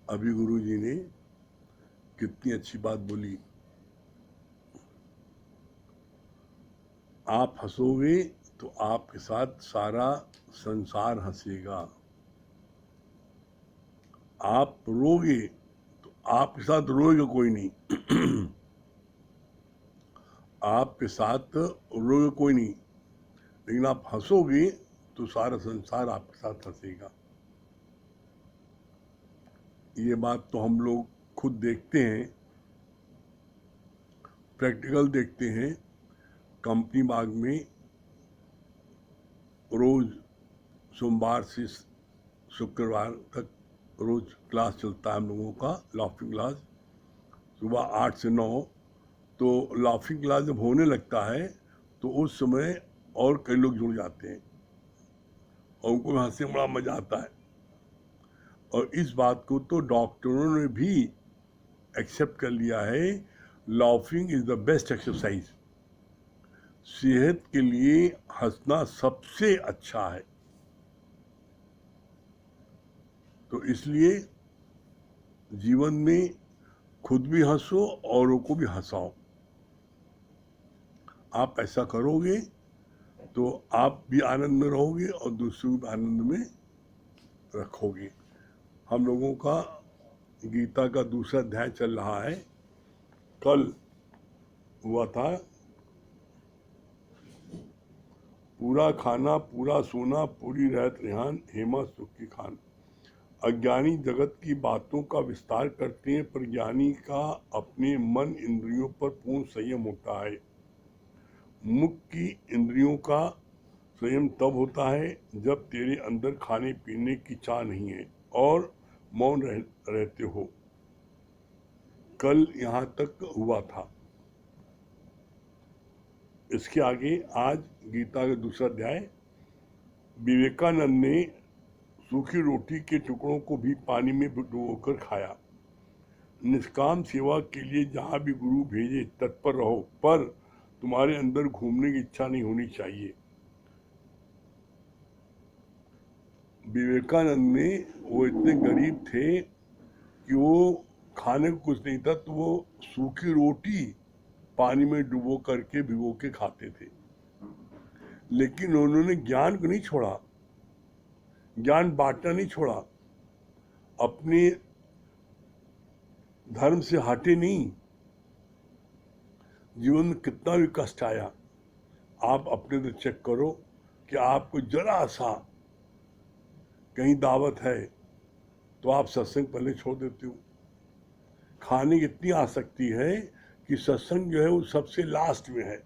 अभी गुरु जी ने कितनी अच्छी बात बोली। आप हंसोगे तो आपके साथ सारा संसार हंसेगा। आप रोगे तो आपके साथ रोएगा कोई नहीं। आपके साथ रोएगा कोई नहीं, लेकिन आप हंसोगे तो सारा संसार आपके साथ हंसेगा। ये बात तो हम लोग खुद देखते हैं, प्रैक्टिकल देखते हैं। कंपनी बाग में रोज सोमवार से शुक्रवार तक रोज क्लास चलता है हम लोगों का, लाफिंग क्लास, सुबह 8 से 9। तो लाफिंग क्लास जब होने लगता है तो उस समय और कई लोग जुड़ जाते हैं और उनको हंसने में बड़ा मजा आता है। और इस बात को तो डॉक्टरों ने भी एक्सेप्ट कर लिया है, laughing is the best exercise. सेहत के लिए हंसना सबसे अच्छा है। तो इसलिए जीवन में खुद भी हंसो, औरों को भी हंसाओ। आप ऐसा करोगे तो आप भी आनंद में रहोगे और दूसरों को भी आनंद में रखोगे। हम लोगों का गीता का दूसरा अध्याय चल रहा है। कल हुआ था पूरा खाना पूरा सोना पूरी रहत रेहान, हेमा सुख की खान। अज्ञानी जगत की बातों का विस्तार करते हैं, पर ज्ञानी का अपने मन इंद्रियों पर पूर्ण संयम होता है। मुख की इंद्रियों का संयम तब होता है जब तेरे अंदर खाने पीने की चाह नहीं है और मौन रहते हो। कल यहाँ तक हुआ था। इसके आगे आज गीता का दूसरा अध्याय। विवेकानंद ने सूखी रोटी के टुकड़ों को भी पानी में डुबोकर खाया। निष्काम सेवा के लिए जहाँ भी गुरु भेजे तत्पर रहो, पर तुम्हारे अंदर घूमने की इच्छा नहीं होनी चाहिए। विवेकानंद में वो इतने गरीब थे कि वो खाने को कुछ नहीं था, तो वो सूखी रोटी पानी में डुबो करके भिगो के खाते थे। लेकिन उन्होंने ज्ञान को नहीं छोड़ा, ज्ञान बांटना नहीं छोड़ा, अपने धर्म से हटे नहीं। जीवन में कितना भी कष्ट आया, आप अपने से चेक करो कि आपको जरा सा कहीं दावत है तो आप सत्संग पहले छोड़ देते हो। खाने की इतनी आसक्ति है कि सत्संग जो है वो सबसे लास्ट में है।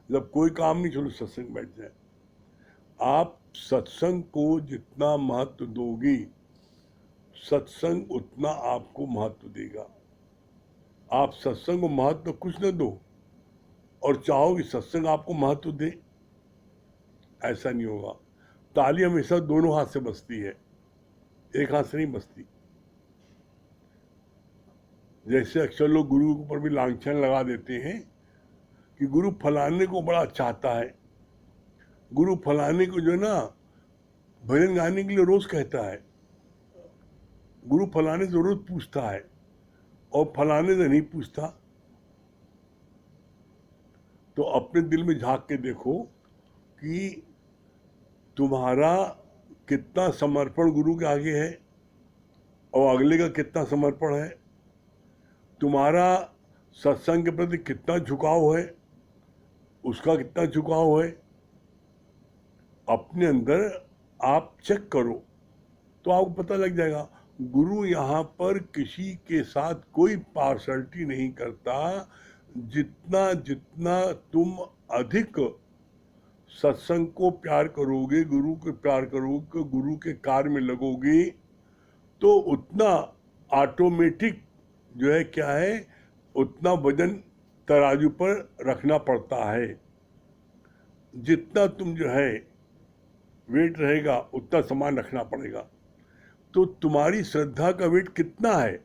जब कोई काम नहीं, चलो सत्संग बैठ जाए। आप सत्संग को जितना महत्व दोगी, सत्संग उतना आपको महत्व देगा। आप सत्संग को महत्व कुछ न दो और चाहो कि सत्संग आपको महत्व दे, ऐसा नहीं होगा। ताली हमेशा दोनों हाथ से बजती है, एक हाथ से नहीं बजती। जैसे अक्सर लोग गुरु के ऊपर भी लांछन लगा देते हैं कि गुरु फलाने को बड़ा चाहता है, गुरु फलाने को जो है ना भजन गाने के लिए रोज कहता है, गुरु फलाने से रोज पूछता है और फलाने से नहीं पूछता। तो अपने दिल में झांक के देखो कि तुम्हारा कितना समर्पण गुरु के आगे है और अगले का कितना समर्पण है। तुम्हारा सत्संग के प्रति कितना झुकाव है, उसका कितना झुकाव है। अपने अंदर आप चेक करो तो आपको पता लग जाएगा। गुरु यहाँ पर किसी के साथ कोई पार्शलिटी नहीं करता। जितना जितना तुम अधिक सत्संग को प्यार करोगे, गुरु को प्यार करोगे, गुरु के कार्य में लगोगे, तो उतना ऑटोमेटिक जो है क्या है, उतना वजन तराजू पर रखना पड़ता है। जितना तुम जो है वेट रहेगा उतना सामान रखना पड़ेगा। तो तुम्हारी श्रद्धा का वेट कितना है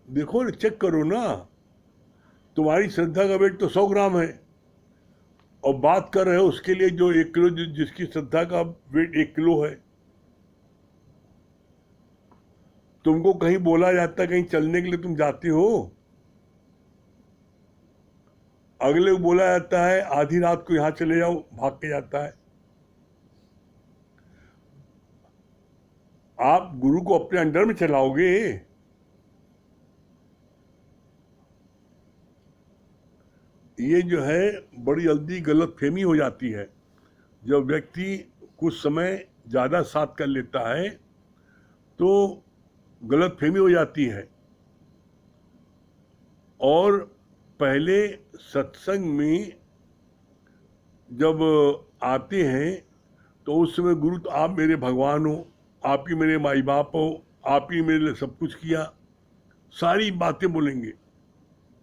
देखो ना, चेक करो ना। तुम्हारी श्रद्धा का वेट तो 100 ग्राम है और बात कर रहे हो उसके लिए जो 1 किलो, जिसकी श्रद्धा का वेट 1 किलो है। तुमको कहीं बोला जाता है कहीं चलने के लिए, तुम जाते हो? अगले को बोला जाता है आधी रात को यहां चले जाओ, भाग के जाता है। आप गुरु को अपने अंडर में चलाओगे? ये जो है बड़ी जल्दी गलत फहमी हो जाती है। जब व्यक्ति कुछ समय ज़्यादा साथ कर लेता है तो गलत फहमी हो जाती है। और पहले सत्संग में जब आते हैं तो उस समय गुरु तो आप मेरे भगवान हो, आप ही मेरे माई बाप हो, आप ही मेरे लिए सब कुछ किया, सारी बातें बोलेंगे।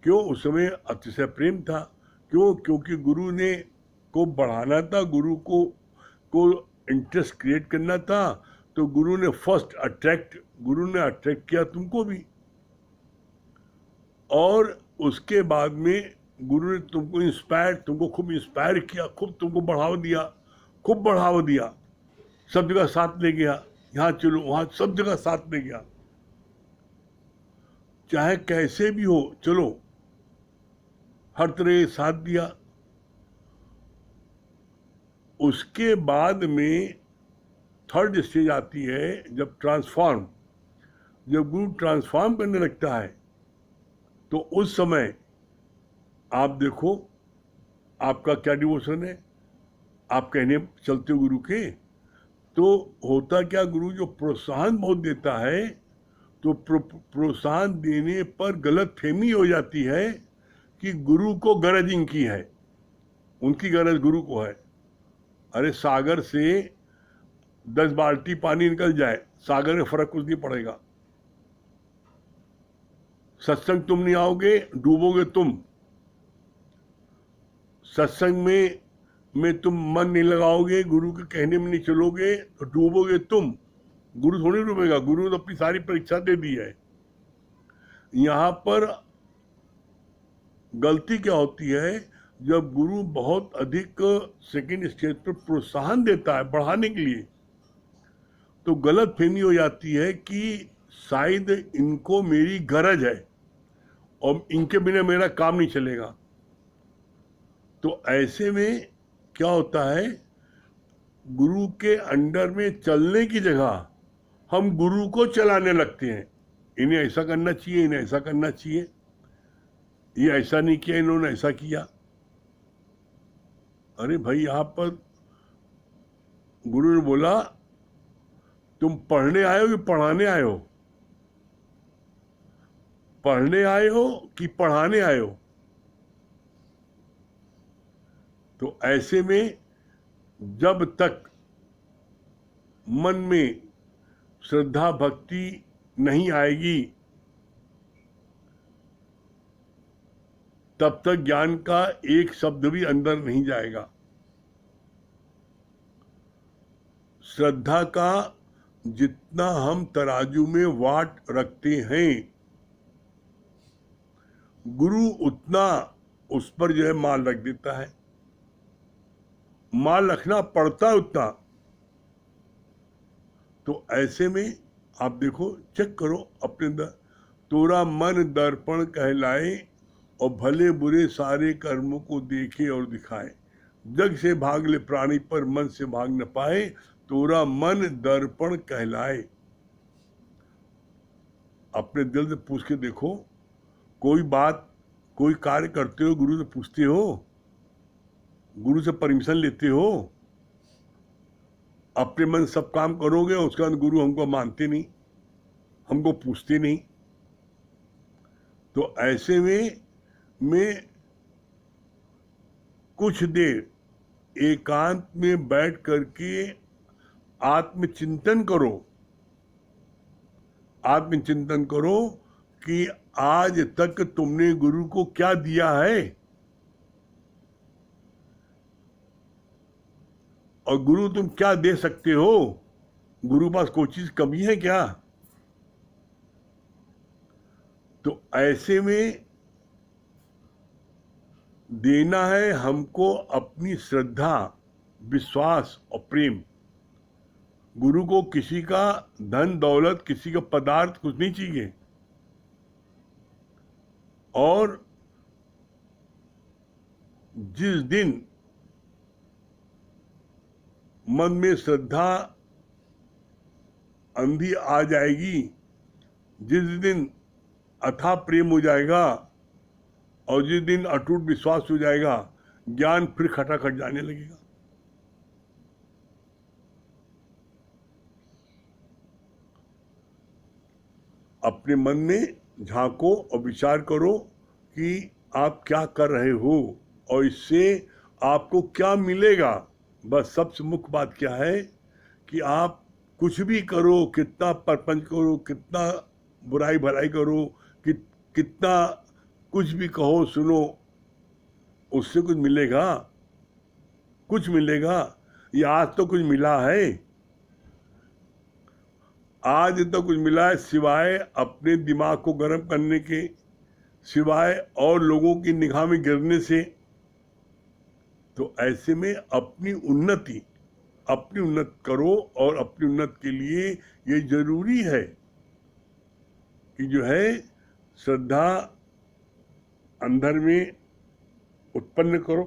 क्यों? उस समय अतिशय प्रेम था। क्यों? क्योंकि गुरु ने को बढ़ाना था, गुरु को इंटरेस्ट क्रिएट करना था। तो गुरु ने गुरु ने अट्रैक्ट किया तुमको भी, और उसके बाद में गुरु ने तुमको खूब इंस्पायर किया, खूब तुमको बढ़ावा दिया, सब जगह साथ ले गया, यहाँ चलो वहाँ, सब जगह साथ ले गया। चाहे कैसे भी हो चलो, हर तरह साथ दिया। उसके बाद में थर्ड स्टेज आती है जब गुरु ट्रांसफॉर्म करने लगता है, तो उस समय आप देखो आपका क्या डिवोशन है। आप कहने चलते हो गुरु के, तो होता क्या, गुरु जो प्रोत्साहन बहुत देता है, तो प्रोत्साहन देने पर गलत फहमी हो जाती है कि गुरु को गरज इनकी है, उनकी गरज गुरु को है। अरे सागर से 10 बाल्टी पानी निकल जाए, सागर में फर्क कुछ नहीं पड़ेगा। सत्संग तुम नहीं आओगे, डूबोगे तुम। सत्संग में तुम मन नहीं लगाओगे, गुरु के कहने में नहीं चलोगे, तो डूबोगे तुम। गुरु थोड़ी डूबेगा, गुरु ने तो अपनी सारी परीक्षा दे दी है। यहां पर गलती क्या होती है, जब गुरु बहुत अधिक सेकंड स्टेज पर प्रोत्साहन देता है बढ़ाने के लिए, तो गलत फहमी हो जाती है कि शायद इनको मेरी गरज है और इनके बिना मेरा काम नहीं चलेगा। तो ऐसे में क्या होता है, गुरु के अंडर में चलने की जगह हम गुरु को चलाने लगते हैं। इन्हें ऐसा करना चाहिए, इन्हें ऐसा करना चाहिए, ये ऐसा नहीं किया, इन्होंने ऐसा किया। अरे भाई, यहां पर गुरु ने बोला तुम पढ़ने आए हो कि पढ़ाने आए हो? पढ़ने आए हो कि पढ़ाने आए हो? तो ऐसे में जब तक मन में श्रद्धा भक्ति नहीं आएगी, तब तक ज्ञान का एक शब्द भी अंदर नहीं जाएगा। श्रद्धा का जितना हम तराजू में वाट रखते हैं, गुरु उतना उस पर जो है माल रख देता है। माल रखना पड़ता है उतना। तो ऐसे में आप देखो, चेक करो अपने अंदर, तोरा मन दर्पण कहलाए और भले बुरे सारे कर्मों को देखे और दिखाए। जग से भाग ले प्राणी पर मन से भाग न पाए, तोरा मन दर्पण कहलाए। अपने दिल से पूछ के देखो, कोई कार्य करते हो गुरु से पूछते हो? गुरु से परमिशन लेते हो? अपने मन सब काम करोगे, उसके बाद गुरु हमको मानते नहीं, हमको पूछते नहीं। तो ऐसे में कुछ देर एकांत में बैठ करके आत्मचिंतन करो कि आज तक तुमने गुरु को क्या दिया है, और गुरु तुम क्या दे सकते हो। गुरु पास कोई चीज कमी है क्या? तो ऐसे में देना है हमको अपनी श्रद्धा, विश्वास और प्रेम। गुरु को किसी का धन दौलत, किसी का पदार्थ कुछ नहीं चाहिए। और जिस दिन मन में श्रद्धा अंधी आ जाएगी, जिस दिन अथाह प्रेम हो जाएगा और जिस दिन अटूट विश्वास हो जाएगा, ज्ञान फिर खटाखट जाने लगेगा। अपने मन में झांको और विचार करो कि आप क्या कर रहे हो और इससे आपको क्या मिलेगा। बस सबसे मुख्य बात क्या है कि आप कुछ भी करो, कितना परपंच करो, कितना बुराई भलाई करो, कितना कुछ भी कहो, सुनो, उससे कुछ मिलेगा? कुछ मिलेगा? ये आज तो कुछ मिला है, आज तो कुछ मिला है सिवाय अपने दिमाग को गर्म करने के, सिवाय और लोगों की निगाह में गिरने से। तो ऐसे में अपनी उन्नति करो और अपनी उन्नति के लिए ये जरूरी है कि जो है श्रद्धा अंदर में उत्पन्न करो,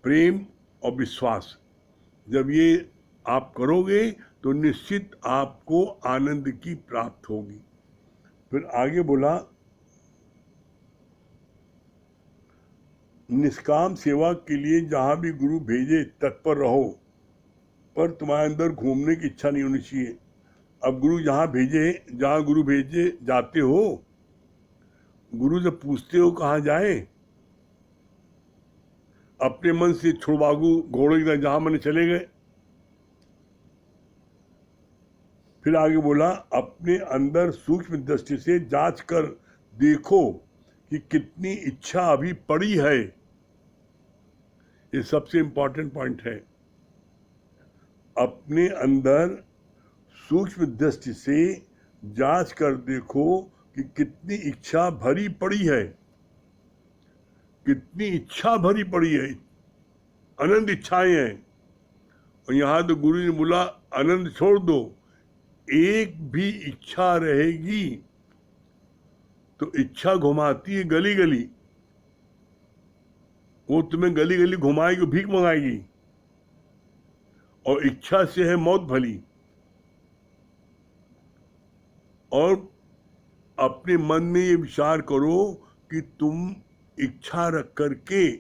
प्रेम और विश्वास। जब ये आप करोगे तो निश्चित आपको आनंद की प्राप्त होगी। फिर आगे बोला, निष्काम सेवा के लिए जहां भी गुरु भेजे तत्पर रहो, पर तुम्हारे अंदर घूमने की इच्छा नहीं होनी चाहिए। अब जहां गुरु भेजे जाते हो, गुरु से पूछते हो कहाँ जाए, अपने मन से छुड़वागु घोड़े की तरह जहां मन चले गए। फिर आगे बोला, अपने अंदर सूक्ष्म दृष्टि से जांच कर देखो कि कितनी इच्छा अभी पड़ी है। ये सबसे इंपॉर्टेंट पॉइंट है। अपने अंदर सूक्ष्म दृष्टि से जांच कर देखो कि कितनी इच्छा भरी पड़ी है, कितनी इच्छा भरी पड़ी है, अनंत इच्छाएं हैं। और यहां तो गुरु ने बोला अनंत छोड़ दो, एक भी इच्छा रहेगी तो इच्छा घुमाती है गली गली, वो तुम्हें गली गली घुमाएगी, भीख मंगाएगी। और इच्छा से है मौत भली। और अपने मन में ये विचार करो कि तुम इच्छा रख करके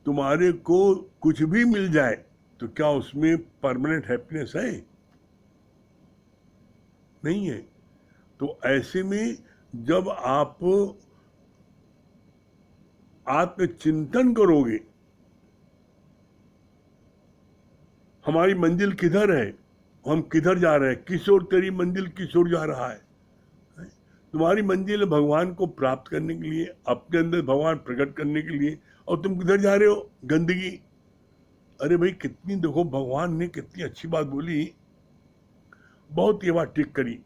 तुम्हारे को कुछ भी मिल जाए तो क्या उसमें परमानेंट हैप्पीनेस है? नहीं है। तो ऐसे में जब आप आत्मचिंतन करोगे, हमारी मंजिल किधर है, हम किधर जा रहे हैं, किस ओर तेरी मंजिल किस ओर जा रहा है। तुम्हारी मंजिल है भगवान को प्राप्त करने के लिए, अपने अंदर भगवान प्रकट करने के लिए, और तुम किधर जा रहे हो? गंदगी। अरे भाई, कितनी देखो भगवान ने कितनी अच्छी बात बोली, बहुत ये बात ठीक करी।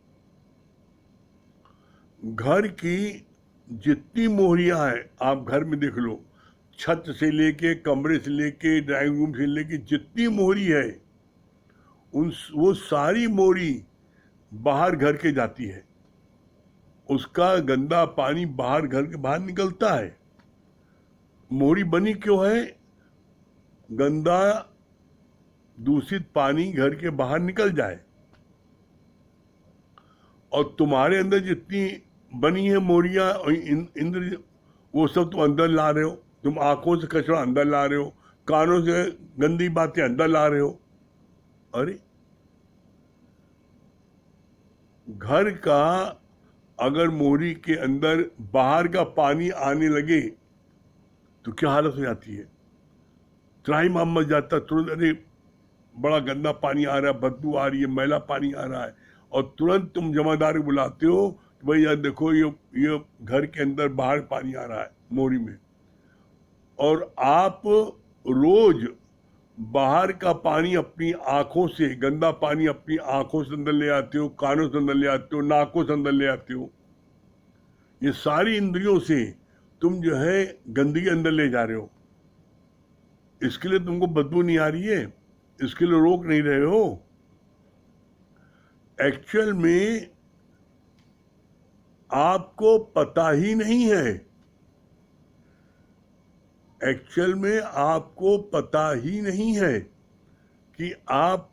घर की जितनी मोहरियां हैं आप घर में देख लो, छत से लेके, कमरे से लेके, ड्राइंग रूम से लेके, जितनी मोहरी है वो सारी मोहरी बाहर घर के जाती है। उसका गंदा पानी बाहर घर के बाहर निकलता है। मोहरी बनी क्यों है? गंदा दूषित पानी घर के बाहर निकल जाए। और तुम्हारे अंदर जितनी बनी है मोहरियां और इंद्र, वो सब तुम अंदर ला रहे हो। तुम आंखों से कचरा अंदर ला रहे हो, कानों से गंदी बातें अंदर ला रहे हो। अरे, घर का अगर मोहरी के अंदर बाहर का पानी आने लगे तो क्या हालत हो जाती है? त्राही माम मच जाता तुरंत। अरे, बड़ा गंदा पानी आ रहा है, बदबू आ रही है, मैला पानी आ रहा है, और तुरंत तुम जमादार बुलाते हो कि भाई यार देखो, ये घर के अंदर बाहर पानी आ रहा है मोहरी में। और आप रोज बाहर का पानी अपनी आंखों से, गंदा पानी अपनी आंखों से अंदर ले आते हो, कानों से अंदर ले आते हो, नाकों से अंदर ले आते हो। ये सारी इंद्रियों से तुम जो है गंदगी अंदर ले जा रहे हो। इसके लिए तुमको बदबू नहीं आ रही है, इसके लिए रोक नहीं रहे हो। एक्चुअल में आपको पता ही नहीं है, एक्चुअल में आपको पता ही नहीं है कि आप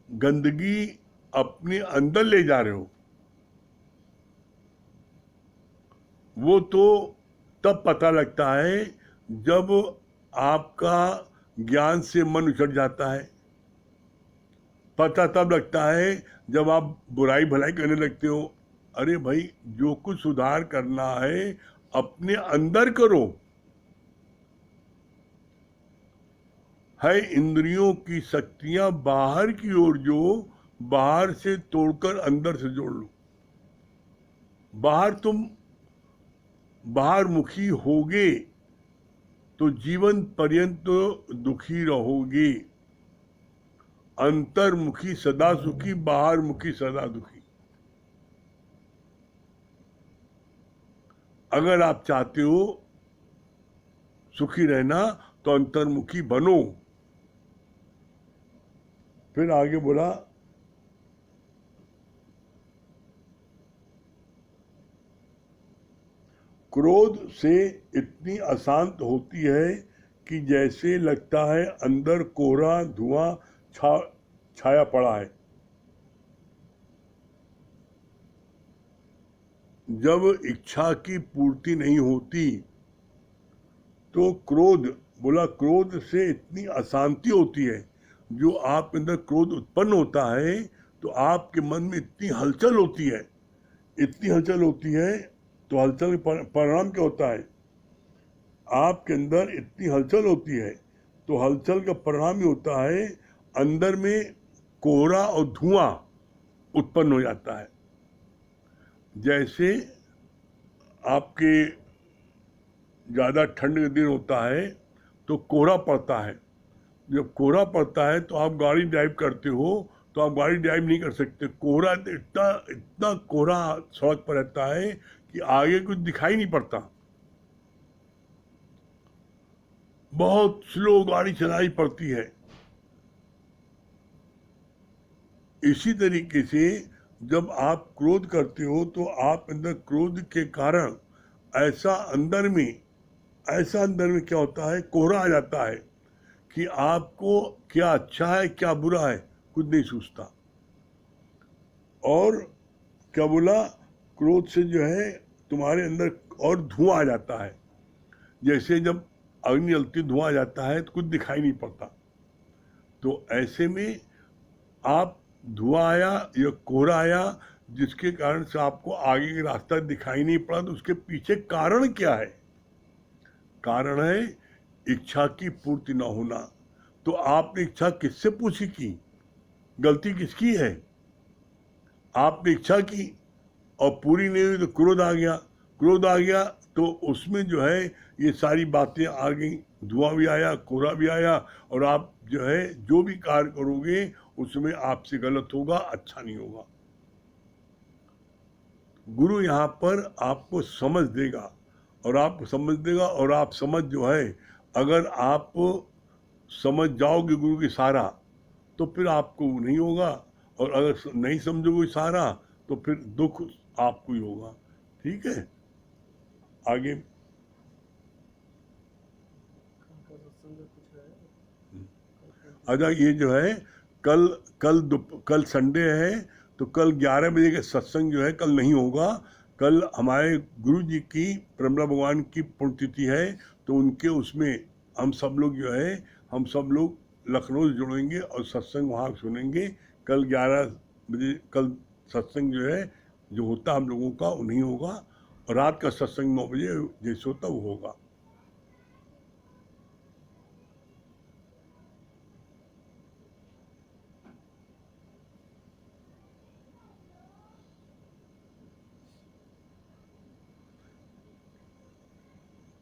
गंदगी अपने अंदर ले जा रहे हो। वो तो तब पता लगता है जब आपका ज्ञान से मन उछट जाता है। पता तब लगता है जब आप बुराई भलाई करने लगते हो। अरे भाई, जो कुछ सुधार करना है अपने अंदर करो। है इंद्रियों की शक्तियां बाहर की ओर, जो बाहर से तोड़कर अंदर से जोड़ लो। बाहर तुम बाहर मुखी होगे तो जीवन पर्यंत दुखी रहोगे। अंतर्मुखी सदा सुखी, बाहर मुखी सदा दुखी। अगर आप चाहते हो सुखी रहना तो अंतर्मुखी बनो। फिर आगे बोला, क्रोध से इतनी अशांत होती है कि जैसे लगता है अंदर कोहरा धुआं छाया पड़ा है। जब इच्छा की पूर्ति नहीं होती तो क्रोध, बोला क्रोध से इतनी अशांति होती है। जो आप अंदर क्रोध उत्पन्न होता है तो आपके मन में इतनी हलचल होती है, इतनी हलचल होती है। तो हलचल का परिणाम क्या होता है? आपके अंदर इतनी हलचल होती है तो हलचल का परिणाम ये होता है अंदर में कोहरा और धुआं उत्पन्न हो जाता है। जैसे आपके ज़्यादा ठंड का दिन होता है तो कोहरा पड़ता है। जब कोहरा पड़ता है तो आप गाड़ी ड्राइव करते हो तो आप गाड़ी ड्राइव नहीं कर सकते। कोहरा इतना इतना कोहरा सड़क पर रहता है कि आगे कुछ दिखाई नहीं पड़ता। बहुत स्लो गाड़ी चलाई पड़ती है। इसी तरीके से जब आप क्रोध करते हो तो आप अंदर क्रोध के कारण ऐसा अंदर में क्या होता है, कोहरा आ जाता है कि आपको क्या अच्छा है क्या बुरा है कुछ नहीं सूझता। और क्या बोला, क्रोध से जो है तुम्हारे अंदर और धुआं आ जाता है। जैसे जब अग्नि जलती धुआं आ जाता है तो कुछ दिखाई नहीं पड़ता। तो ऐसे में आप धुआं आया या कोहरा आया जिसके कारण से आपको आगे का रास्ता दिखाई नहीं पड़ा, तो उसके पीछे कारण क्या है? कारण है इच्छा की पूर्ति न होना। तो आपने इच्छा किससे पूछी की? गलती किसकी है? आपने इच्छा की और पूरी नहीं हुई तो क्रोध आ गया। क्रोध आ गया तो उसमें जो है ये सारी बातें आ गई, धुआं भी आया, कोहरा भी आया, और आप जो है जो भी कार्य करोगे उसमें आपसे गलत होगा, अच्छा नहीं होगा। गुरु यहाँ पर आपको समझ देगा और आपको समझ देगा, और आप समझ जो है अगर आप समझ जाओगे गुरु की सारा तो फिर आपको नहीं होगा, और अगर नहीं समझोगे सारा तो फिर दुख आपको ही होगा। ठीक है, आगे। अच्छा, ये जो है कल कल संडे है तो कल 11 बजे का सत्संग जो है कल नहीं होगा। कल हमारे गुरु जी की प्रमला भगवान की पुण्यतिथि है, तो उनके उसमें हम सब लोग लखनऊ से जुड़ेंगे और सत्संग वहाँ सुनेंगे। कल 11 बजे कल सत्संग जो है जो होता हम लोगों का वो नहीं होगा, और रात का सत्संग 9 बजे जैसे होता वो होगा।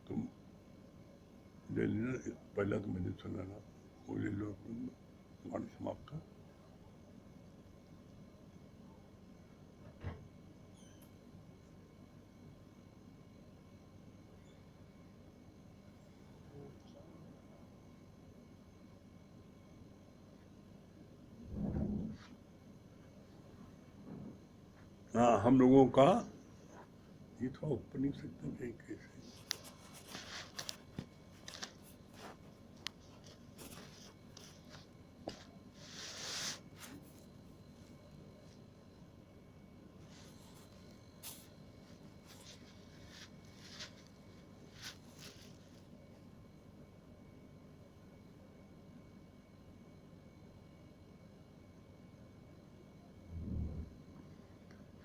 तुम ले लेना, पहला तो मैंने सुना ना, वो ले लो, वाणी समाप्त हो। हाँ, हम लोगों का ये थोड़ा ऊपर नहीं सकता कहीं कैसे।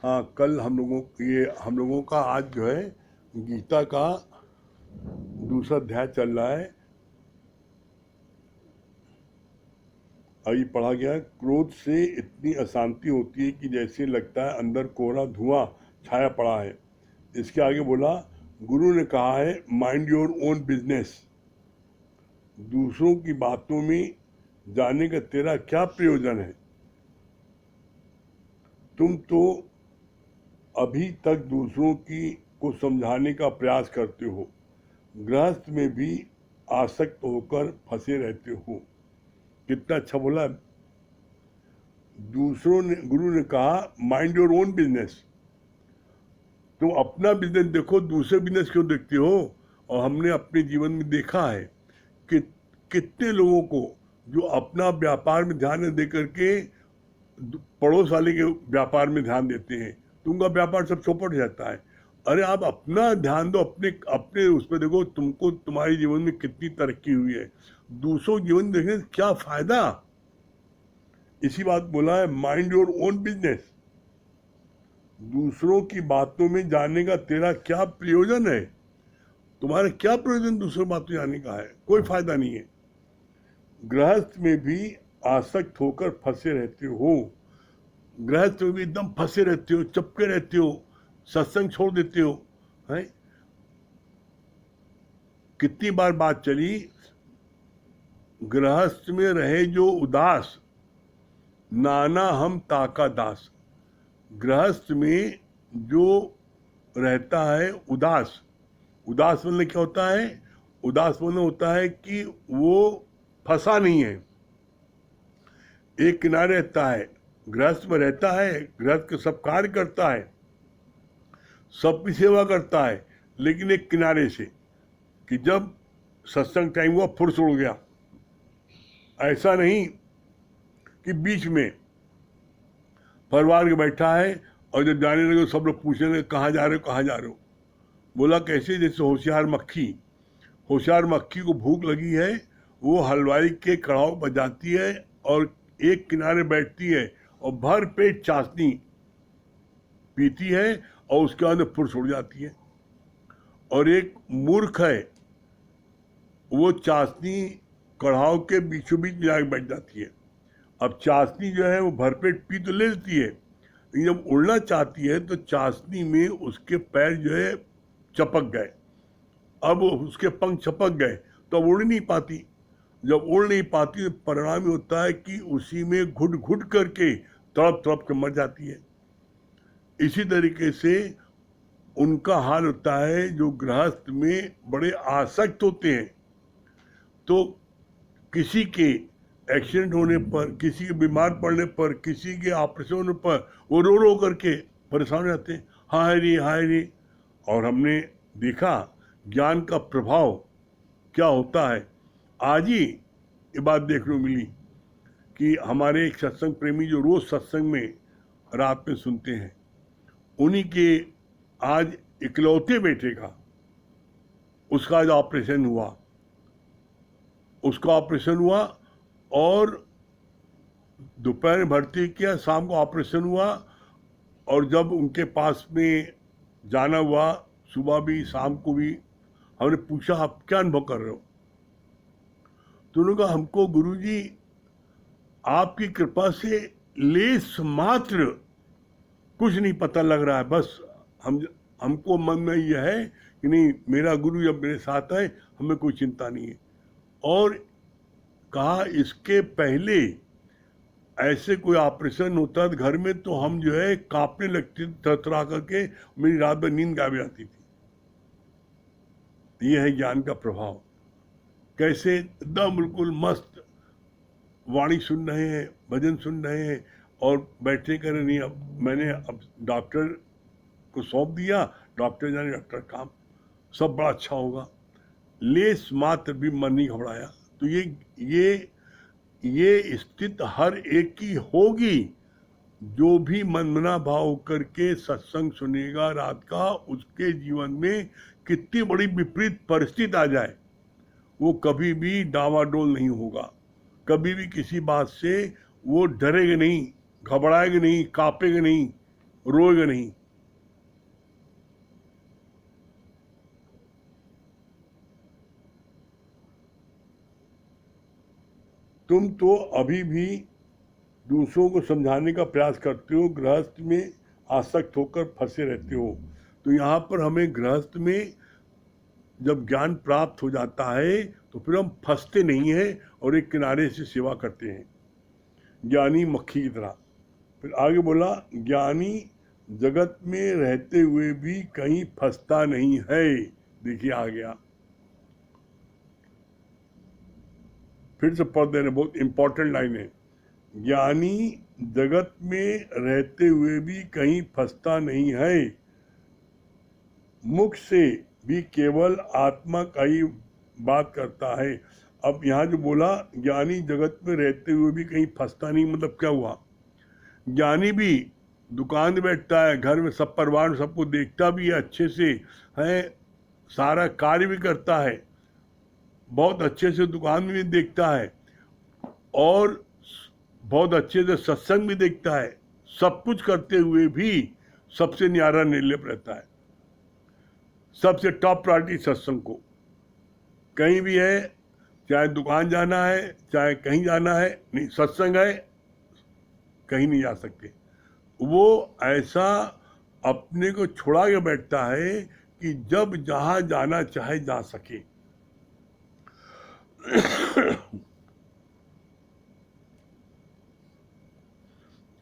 हाँ, कल हम लोगों का आज जो है गीता का दूसरा अध्याय चल रहा है। अभी पढ़ा गया है, क्रोध से इतनी अशांति होती है कि जैसे लगता है अंदर कोहरा धुआं छाया पड़ा है। इसके आगे बोला, गुरु ने कहा है माइंड योर ओन बिजनेस। दूसरों की बातों में जाने का तेरा क्या प्रयोजन है? तुम तो अभी तक दूसरों की को समझाने का प्रयास करते हो, गृहस्थ में भी आसक्त होकर फंसे रहते हो। कितना अच्छा बोला। गुरु ने कहा माइंड योर ओन बिजनेस। तुम अपना बिजनेस देखो, दूसरे बिजनेस क्यों देखते हो? और हमने अपने जीवन में देखा है कि कितने लोगों को जो अपना व्यापार में ध्यान न दे करके पड़ोस वाले के व्यापार में ध्यान देते हैं, तो उनका व्यापार सब चौपट जाता है। अरे आप अपना ध्यान दो, अपने अपने उस पर देखो, तुमको तुम्हारे जीवन में कितनी तरक्की हुई है। दूसरों जीवन देखने से क्या फायदा? इसी बात बोला है माइंड योर ओन बिजनेस। दूसरों की बातों में जानने का तेरा क्या प्रयोजन है? तुम्हारा क्या प्रयोजन दूसरों की बातों में जानने का है? कोई फायदा नहीं है। गृहस्थ में भी आसक्त होकर फंसे रहते हो। गृहस्थ में भी एकदम फंसे रहते हो, चपके रहते हो, सत्संग छोड़ देते हो। है कितनी बार बात चली, गृहस्थ में रहे जो उदास, नाना हम ताका दास। गृहस्थ में जो रहता है उदास, उदास मतलब क्या होता है? उदास मतलब होता है कि वो फंसा नहीं है, एक किनारे रहता है। गृहस्थ में रहता है, गृहस्थ के सब कार्य करता है, सबकी सेवा करता है, लेकिन एक किनारे से, कि जब सत्संग टाइम हुआ फुर्स उड़ गया। ऐसा नहीं कि बीच में परिवार के बैठा है और जब जाने लगे सब लोग पूछने लगे कहाँ जा रहे हो, कहाँ जा रहे हो। बोला कैसे? जैसे होशियार मक्खी को भूख लगी है, वो हलवाई के कड़ाव बजाती है और एक किनारे बैठती है और भर पेट चाशनी पीती है और उसके बाद फुर्स उड़ जाती है। और एक मूर्ख है, वो चाशनी कढ़ाव के बीचों बीच मिला के बैठ जाती है। अब चाशनी जो है वो भरपेट पी तो ले लेती है, लेकिन जब उड़ना चाहती है तो चाशनी में उसके पैर जो है चपक गए, अब उसके पंख चपक गए तो अब उड़ नहीं पाती। जब उड़ नहीं पाती तो परिणाम होता है कि उसी में घुट घुट करके तड़प तड़प के मर जाती है। इसी तरीके से उनका हाल होता है जो गृहस्थ में बड़े आसक्त होते हैं। तो किसी के एक्सीडेंट होने पर, किसी के बीमार पड़ने पर, किसी के ऑपरेशन होने पर वो रो रो करके परेशान हो जाते हैं, हाय रे। और हमने देखा ज्ञान का प्रभाव क्या होता है। आज ही ये बात देखने को मिली कि हमारे एक सत्संग प्रेमी जो रोज सत्संग में रात में सुनते हैं, उन्हीं के आज इकलौते बेटे का, उसका आज ऑपरेशन हुआ। और दोपहर में भर्ती किया, शाम को ऑपरेशन हुआ। और जब उनके पास में जाना हुआ, सुबह भी शाम को भी, हमने पूछा आप क्या अनुभव कर रहे हो? तो उन्होंने कहा हमको गुरुजी आपकी कृपा से लेस मात्र कुछ नहीं पता लग रहा है, बस हमको मन में यह है कि नहीं, मेरा गुरु जब मेरे साथ है हमें कोई चिंता नहीं है। और कहा इसके पहले ऐसे कोई ऑपरेशन होता था घर में तो हम जो है कांपने लगते, थरथरा करके मेरी रात भर नींद गायब जाती थी। ये है ज्ञान का प्रभाव। कैसे एकदम बिल्कुल मस्त वाणी सुन रहे हैं, भजन सुन रहे हैं, और बैठे करे नहीं, अब मैंने अब डॉक्टर को सौंप दिया, डॉक्टर जाने डॉक्टर काम, सब बड़ा अच्छा होगा, लेस मात्र भी मन नहीं घबराया। तो ये स्थिति हर एक की होगी। जो भी मनमना भाव करके सत्संग सुनेगा रात का, उसके जीवन में कितनी बड़ी विपरीत परिस्थिति आ जाए, वो कभी भी डावाडोल नहीं होगा, कभी भी किसी बात से वो डरेगा नहीं, घबराएगा नहीं, कांपेगा नहीं, रोएगा नहीं। तुम तो अभी भी दूसरों को समझाने का प्रयास करते हो, गृहस्थ में आसक्त होकर फंसे रहते हो। तो यहाँ पर हमें गृहस्थ में जब ज्ञान प्राप्त हो जाता है तो फिर हम फंसते नहीं हैं और एक किनारे से सेवा करते हैं, ज्ञानी मक्खी की तरह। फिर आगे बोला, ज्ञानी जगत में रहते हुए भी कहीं फंसता नहीं है। देखिए आ गया, फिर से पढ़ देने, बहुत इंपॉर्टेंट लाइन है। ज्ञानी जगत में रहते हुए भी कहीं फंसता नहीं है, मुख से भी केवल आत्मा का ही बात करता है। अब यहाँ जो बोला, ज्ञानी जगत में रहते हुए भी कहीं फंसता नहीं, मतलब क्या हुआ? ज्ञानी भी दुकान में बैठता है, घर में सब परिवार सबको देखता भी है, अच्छे से है, सारा कार्य भी करता है, बहुत अच्छे से दुकान में भी देखता है, और बहुत अच्छे से सत्संग भी देखता है। सब कुछ करते हुए भी सबसे न्यारा निर्लेप रहता है, सबसे टॉप प्रायोरिटी सत्संग को। कहीं भी है, चाहे दुकान जाना है, चाहे कहीं जाना है, नहीं सत्संग है, कहीं नहीं जा सकते। वो ऐसा अपने को छुड़ा के बैठता है कि जब जहां जाना चाहे जा सके।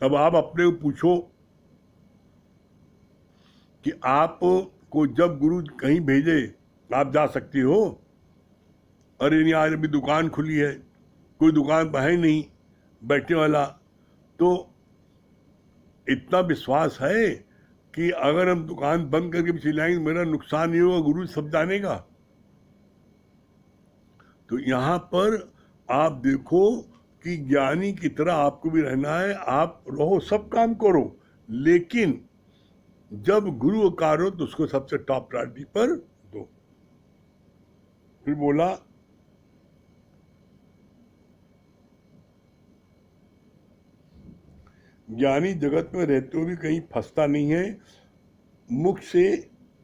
अब आप अपने को पूछो कि आप को जब गुरु कहीं भेजे आप जा सकती हो? अरे नहीं, आज अभी दुकान खुली है, कोई दुकान पर है नहीं बैठने वाला, तो इतना विश्वास है कि अगर हम दुकान बंद करके भी चले आएंगे मेरा नुकसान नहीं होगा, गुरु सब जानेगा। तो यहाँ पर आप देखो कि ज्ञानी की तरह आपको भी रहना है, आप रहो, सब काम करो, लेकिन जब गुरु कार हो तो उसको सबसे टॉप प्रायोरिटी पर दो। फिर बोला, ज्ञानी जगत में रहते हुए भी कहीं फंसता नहीं है, मुख से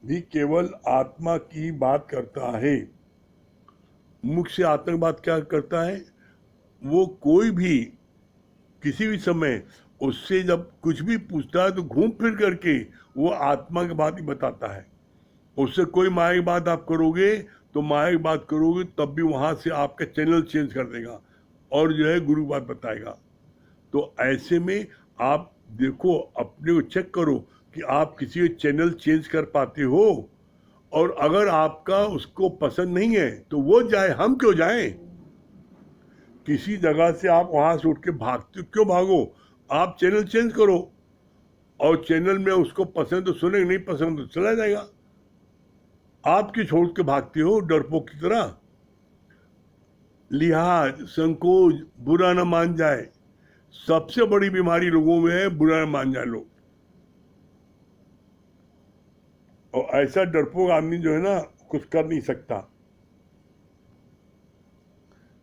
भी केवल आत्मा की बात करता है। मुख से आत्मा की बात क्या करता है? वो कोई भी किसी भी समय उससे जब कुछ भी पूछता है तो घूम फिर करके वो आत्मा की बात ही बताता है। उससे कोई माया की बात आप करोगे तो माया की बात करोगे तब भी वहां से आपका चैनल चेंज कर देगा और जो है गुरु बात बताएगा। तो ऐसे में आप देखो, अपने को चेक करो कि आप किसी चैनल चेंज कर पाते हो, और अगर आपका उसको पसंद नहीं है तो वो जाए, हम क्यों जाएं? किसी जगह से आप वहां से उठ के भागते, क्यों भागो? आप चैनल चेंज करो, और चैनल में उसको पसंद तो सुनेगा, नहीं पसंद तो चला जाएगा। आप क्यों छोड़ के भागते हो डरपोक की तरह? लिहाज, संकोच, बुरा न मान जाए, सबसे बड़ी बीमारी लोगों में है बुरा न मान जाए लोग। और ऐसा डरपोक आदमी जो है ना, कुछ कर नहीं सकता।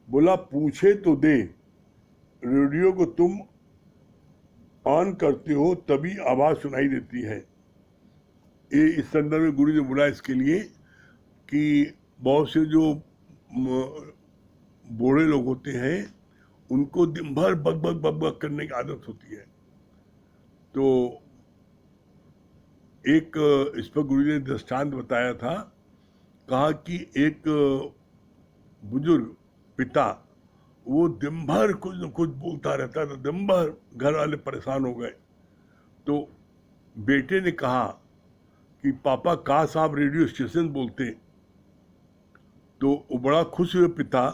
बोला, पूछे तो दे, रेडियो को तुम ऑन करते हो तभी आवाज सुनाई देती है। ये इस संदर्भ में गुरु ने बोला इसके लिए कि बहुत से जो बूढ़े लोग होते हैं उनको दिन भर बक बक बक बक करने की आदत होती है। तो एक इस पर गुरु ने दृष्टांत बताया था, कहा कि एक बुजुर्ग पिता, वो दिन भर कुछ न कुछ बोलता रहता था, दिन भर घर वाले परेशान हो गए। तो बेटे ने कहा कि पापा काश आप रेडियो स्टेशन बोलते। तो वो बड़ा खुश हुए पिता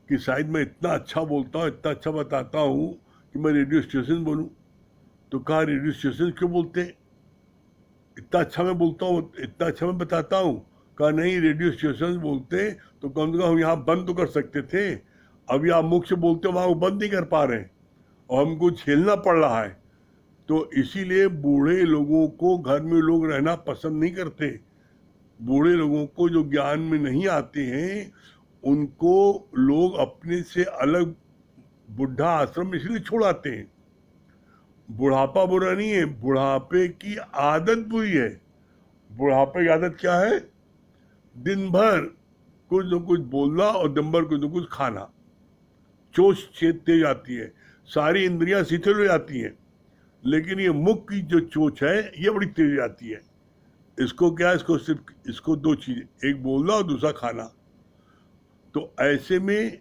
कि शायद मैं इतना अच्छा बोलता हूँ, इतना अच्छा बताता हूँ कि मैं रेडियो स्टेशन बोलूँ। तो कहा रेडियो स्टेशन क्यों बोलते हैं, इतना अच्छा मैं बोलता हूँ, इतना अच्छा मैं बताता हूँ। कहा नहीं, रेडियो स्टेशन बोलते तो कम से कम हम यहाँ बंद तो कर सकते थे, अभी आप मुख से बोलते हो वहाँ वो बंद नहीं कर पा रहे हैं और हमको झेलना पड़ रहा है। तो इसीलिए बूढ़े लोगों को घर में लोग रहना पसंद नहीं करते। बूढ़े लोगों को जो ज्ञान में नहीं आते हैं उनको लोग अपने से अलग बुढ़ा आश्रम इसलिए छोड़ आते हैं। बुढ़ापा बुरा नहीं है, बुढ़ापे की आदत बुरी है। बुढ़ापे की आदत क्या है? दिन भर कुछ न कुछ बोलना और दिन भर कुछ न कुछ खाना। चोच तेज आती है, सारी इंद्रियां शिथिल हो जाती हैं, लेकिन ये मुख की जो चोच है ये बड़ी तेज आती है। इसको क्या, इसको सिर्फ इसको दो चीजें, एक बोलना और दूसरा खाना। तो ऐसे में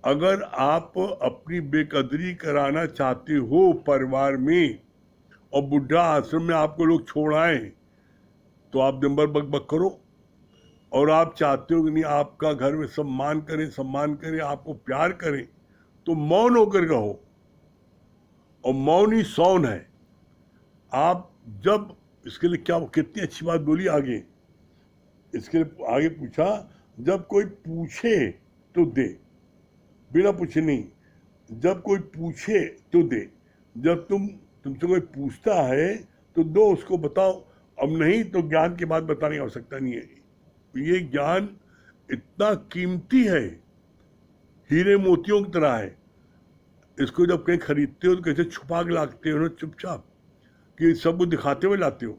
अगर आप अपनी बेकदरी कराना चाहते हो परिवार में और बुढ़ा आश्रम में आपको लोग छोड़ आए, तो आप दिन भर बक बक करो। और आप चाहते हो कि नहीं आपका घर में सम्मान करें, आपको प्यार करें, तो मौन होकर रहो। और मौन ही सौन है। आप जब इसके लिए क्या, कितनी अच्छी बात बोली आगे, इसके लिए आगे पूछा, जब कोई पूछे तो दे, बिना पूछे नहीं। जब कोई पूछे तो दे, जब तुमसे कोई पूछता है तो दो, उसको बताओ। अब नहीं तो ज्ञान की बात बताने की आवश्यकता नहीं है। ये ज्ञान इतना कीमती है, हीरे मोतियों की तरह है। इसको जब कहीं खरीदते हो तो कैसे छुपा के लाते हो ना, चुपचाप, कि सबको दिखाते हुए लाते हो।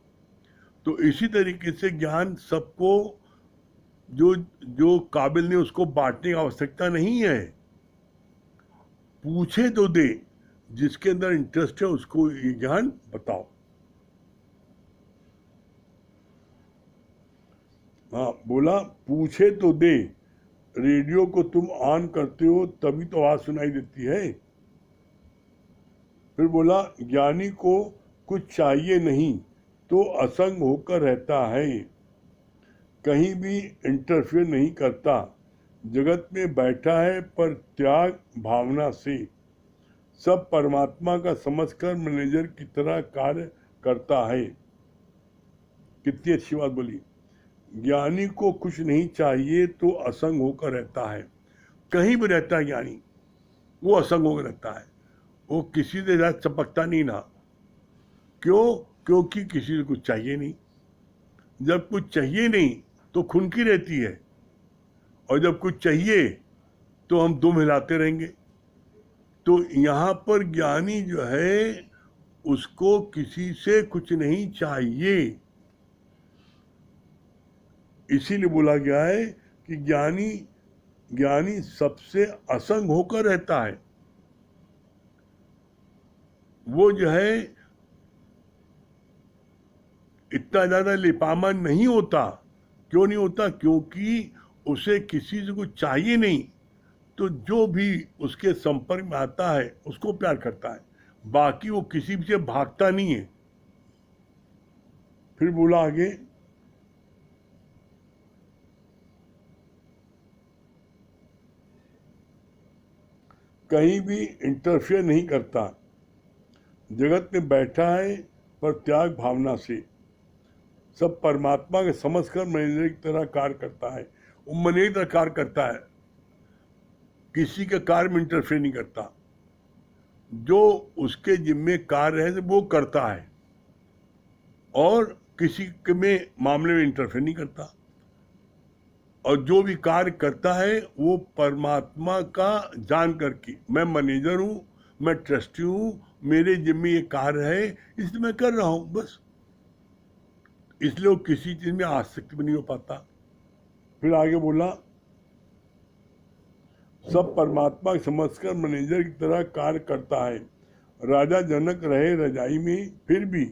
तो इसी तरीके से ज्ञान सबको, जो जो काबिल नहीं उसको बांटने की आवश्यकता नहीं है। पूछे तो दे, जिसके अंदर इंटरेस्ट है उसको ये ज्ञान बताओ। हाँ, बोला पूछे तो दे, रेडियो को तुम ऑन करते हो तभी तो आवाज सुनाई देती है। फिर बोला ज्ञानी को कुछ चाहिए नहीं तो असंग होकर रहता है, कहीं भी इंटरफेयर नहीं करता, जगत में बैठा है पर त्याग भावना से, सब परमात्मा का समझकर मैनेजर की तरह कार्य करता है। कितनी अच्छी बात बोली। ज्ञानी को कुछ नहीं चाहिए तो असंग होकर रहता है, कहीं भी रहता है ज्ञानी, वो असंग होकर रहता है। वो किसी से ज्यादा चपकता नहीं ना। क्यों? क्योंकि किसी से कुछ चाहिए नहीं। जब कुछ चाहिए नहीं तो खुनकी रहती है, और जब कुछ चाहिए तो हम दुम हिलाते रहेंगे। तो यहाँ पर ज्ञानी जो है उसको किसी से कुछ नहीं चाहिए। इसीलिए बोला गया है कि ज्ञानी सबसे असंग होकर रहता है। वो जो है इतना ज्यादा लिपामान नहीं होता। क्यों नहीं होता? क्योंकि उसे किसी से कुछ चाहिए नहीं, तो जो भी उसके संपर्क में आता है उसको प्यार करता है, बाकी वो किसी से भागता नहीं है। फिर बोला आगे, कहीं भी इंटरफेयर नहीं करता, जगत में बैठा है पर त्याग भावना से, सब परमात्मा के समझकर मैनेजर की तरह कार्य करता है। वो मैनेजर की तरह कार्य करता है, किसी के कार्य में इंटरफेयर नहीं करता। जो उसके जिम्मे कार्य है वो करता है और किसी के में मामले में इंटरफेयर नहीं करता। और जो भी कार्य करता है वो परमात्मा का जान करके, मैं मैनेजर हूं, मैं ट्रस्टी हूं, मेरे जिम्मे ये कार्य है इसलिए मैं कर रहा हूं, बस। इसलिए वो किसी चीज में आसक्ति भी नहीं हो पाता। फिर आगे बोला, सब परमात्मा समझकर मैनेजर की तरह कार्य करता है। राजा जनक रहे रजाई में, फिर भी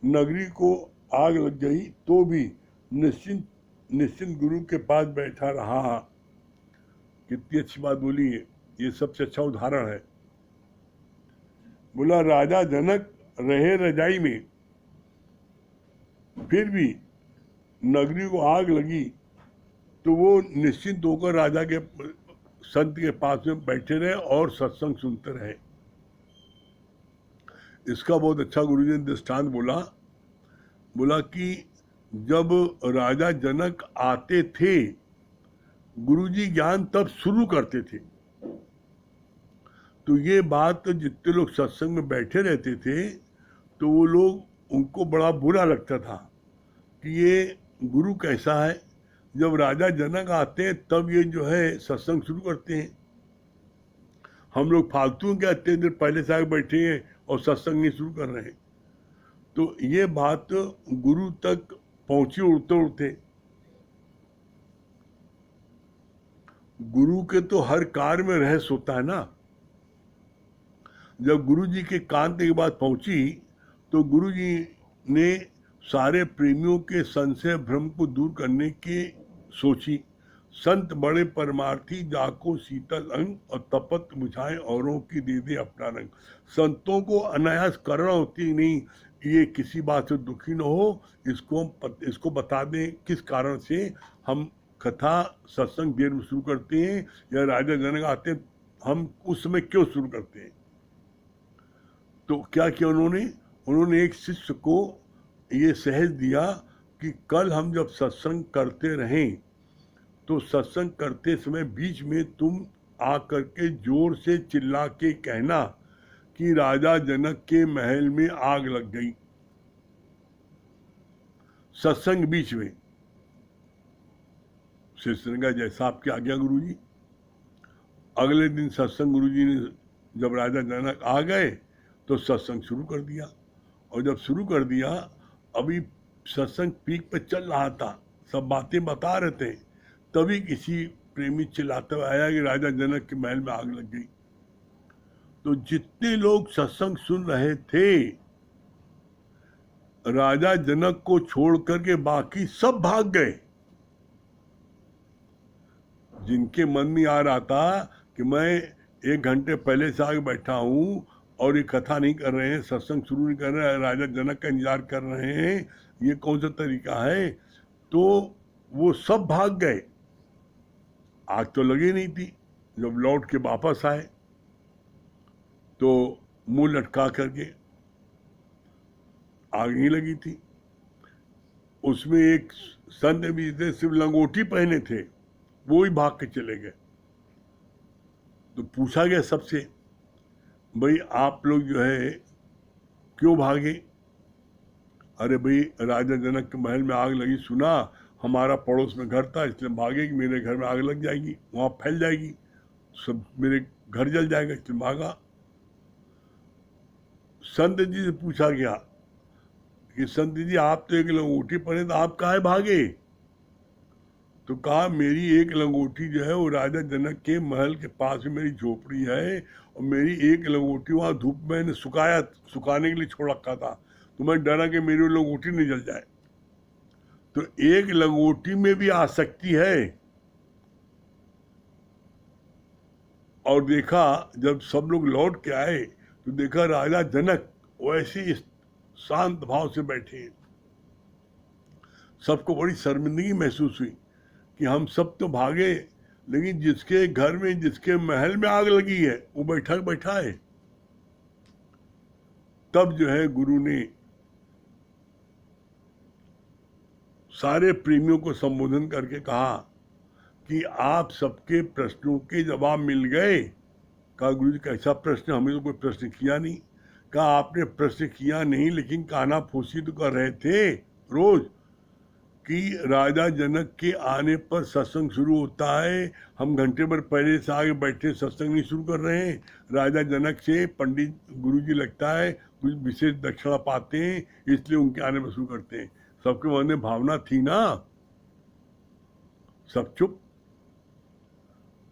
नगरी को आग लग गई तो भी निश्चिंत गुरु के पास बैठा रहा। कितनी अच्छी बात बोली है, ये सबसे अच्छा उदाहरण है। बोला राजा जनक रहे रजाई में, फिर भी नगरी को आग लगी तो वो निश्चिंत होकर राजा के संत के पास में बैठे रहे और सत्संग सुनते रहे। इसका बहुत अच्छा गुरुजी ने दृष्टांत बोला कि जब राजा जनक आते थे, गुरुजी ज्ञान तब शुरू करते थे। तो ये बात जितने लोग सत्संग में बैठे रहते थे तो वो लोग, उनको बड़ा बुरा लगता था कि ये गुरु कैसा है, जब राजा जनक आते हैं तब ये जो है सत्संग शुरू करते हैं। हम लोग फालतू क्या इतने देर पहले से आके बैठे हैं और सत्संग नहीं शुरू कर रहे हैं। तो ये बात गुरु तक पहुंची उड़ते उड़ते। गुरु के तो हर कार्य में रहस्य होता है ना। जब गुरु जी के कान तक ये बात पहुंची तो गुरु जी ने सारे प्रेमियों के संशय भ्रम को दूर करने की सोची। संत बड़े परमार्थी, जाको शीतल अंग, और तपत बुझाए औरों की दे दे अपना रंग। संतों को अनायास करना होती नहीं, ये किसी बात से दुखी न हो, इसको बता दें किस कारण से हम कथा सत्संग देर में शुरू करते हैं, या राजा जनक आते हैं हम उस समय क्यों शुरू करते हैं। तो क्या किया उन्होंने एक शिष्य को ये सहज दिया कि कल हम जब सत्संग करते रहें तो सत्संग करते समय बीच में तुम आकर के जोर से चिल्ला के कहना कि राजा जनक के महल में आग लग गई। सत्संग बीच में। शिष्य ने कहा जैसा आपकी आज्ञा गुरुजी। अगले दिन सत्संग गुरुजी ने जब राजा जनक आ गए तो सत्संग शुरू कर दिया। और जब शुरू कर दिया, अभी सत्संग पीक पे चल रहा था, सब बातें बता रहे थे, तभी किसी प्रेमी चिल्लाते हुए आया कि राजा जनक के महल में आग लग गई। तो जितने लोग सत्संग सुन रहे थे, राजा जनक को छोड़ करके बाकी सब भाग गए। जिनके मन में आ रहा था कि मैं 1 घंटे पहले से आगे बैठा हूं और ये कथा नहीं कर रहे हैं, सत्संग शुरू नहीं कर रहे हैं, राजा जनक का इंतजार कर रहे हैं, ये कौन सा तरीका है, तो वो सब भाग गए। आग तो लगी नहीं थी। जब लौट के वापस आए तो मुंह लटका करके, आग नहीं लगी थी। उसमें एक संत भी थे, सिर्फ लंगोटी पहने थे, वो ही भाग के चले गए। तो पूछा गया सबसे, भाई आप लोग जो है क्यों भागे। अरे भाई राजा जनक के महल में आग लगी, सुना, हमारा पड़ोस में घर था इसलिए भागे कि मेरे घर में आग लग जाएगी, वहां फैल जाएगी, सब मेरे घर जल जाएगा, इसलिए भागा। संत जी से पूछा गया कि संत जी आप तो एक लंगोटी पहने, तो आप काहे भागे। तो कहा मेरी एक लंगोटी जो है वो राजा जनक के महल के पास में मेरी झोपड़ी है, और मेरी एक लंगोटी वहां धूप में मैंने सुखाने के लिए छोड़ रखा था, तो मैं डरा कि मेरी लंगोटी नहीं जल जाए। तो एक लंगोटी में भी आसक्ति है। और देखा जब सब लोग लौट के आए तो देखा राजा जनक वैसे ही शांत भाव से बैठे हैं। सबको बड़ी शर्मिंदगी महसूस हुई कि हम सब तो भागे, लेकिन जिसके घर में, जिसके महल में आग लगी है, वो बैठा है। तब जो है गुरु ने सारे प्रेमियों को संबोधन करके कहा कि आप सबके प्रश्नों के जवाब मिल गए। कहा गुरु जी कैसा प्रश्न, हमें तो कोई प्रश्न किया नहीं। कहा आपने प्रश्न किया नहीं, लेकिन काना फूसी तो कर रहे थे रोज कि राजा जनक के आने पर सत्संग शुरू होता है, हम घंटे भर पहले से आगे बैठे सत्संग नहीं शुरू कर रहे हैं। राजा जनक से पंडित गुरुजी लगता है कुछ विशेष दक्षिणा पाते हैं, इसलिए उनके आने पर शुरू करते हैं। सबके मन में भावना थी ना, सब चुप।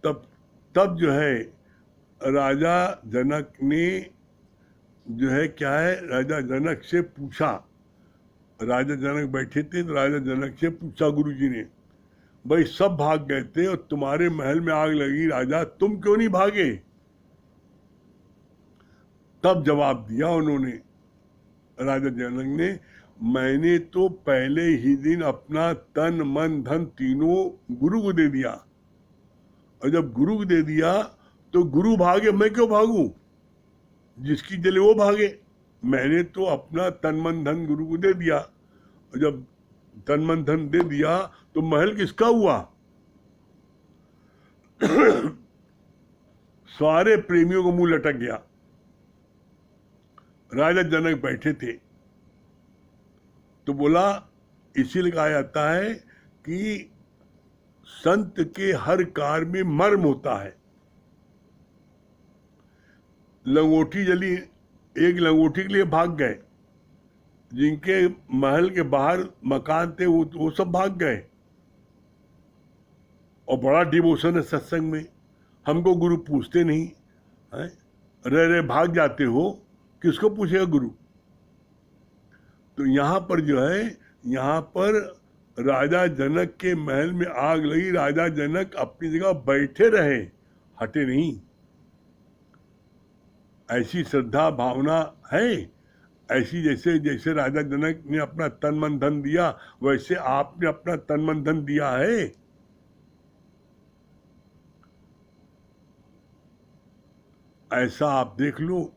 तब जो है राजा जनक ने जो है क्या है, राजा जनक से पूछा। राजा जनक बैठे थे तो राजा जनक से पूछा गुरुजी ने, भाई सब भाग गए थे और तुम्हारे महल में आग लगी, राजा तुम क्यों नहीं भागे। तब जवाब दिया उन्होंने, राजा जनक ने, मैंने तो पहले ही दिन अपना तन मन धन तीनों गुरु को दे दिया, और जब गुरु को दे दिया तो गुरु भागे, मैं क्यों भागूं। जिसकी जले वो भागे, मैंने तो अपना तन मन धन गुरु को दे दिया, और जब तन मन धन दे दिया तो महल किसका हुआ? सारे प्रेमियों को मुंह लटक गया। राजा जनक बैठे थे तो बोला, इसीलिए कहा जाता है कि संत के हर कार्य में मर्म होता है। लंगोटी जली, एक लंगोटी के लिए भाग गए, जिनके महल के बाहर मकान थे वो सब भाग गए, और बड़ा डिवोशन है सत्संग में, हमको गुरु पूछते नहीं है, रह भाग जाते हो, किसको पूछेगा गुरु? तो यहाँ पर जो है, यहाँ पर राजा जनक के महल में आग लगी, राजा जनक अपनी जगह बैठे रहे, हटे नहीं। ऐसी श्रद्धा भावना है, ऐसी जैसे जैसे राजा जनक ने अपना तन मन धन दिया, वैसे आपने अपना तन मन धन दिया है। ऐसा आप देख लो,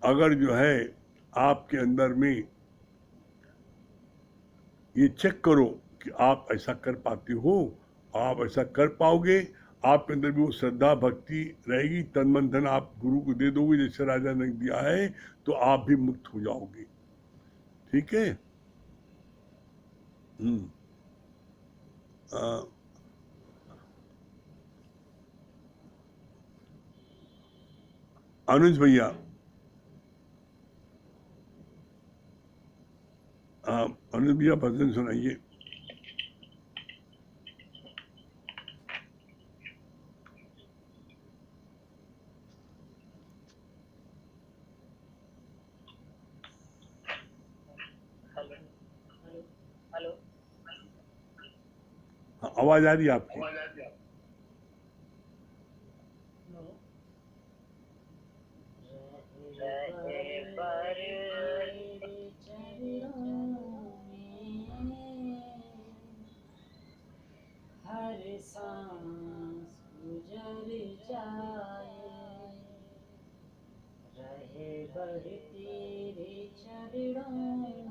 अगर जो है आपके अंदर में ये चेक करो कि आप ऐसा कर पाते हो, आप ऐसा कर पाओगे, आपके अंदर भी वो श्रद्धा भक्ति रहेगी, तन मन धन आप गुरु को दे दोगे जैसे राजा ने दिया है, तो आप भी मुक्त हो जाओगे। ठीक है। अनुज भैया, अनुज भैया भजन सुनाइए। आवाज आ रही है आपकी? हर सांस गुजर जाए, रहे बर तेरे चरणों में।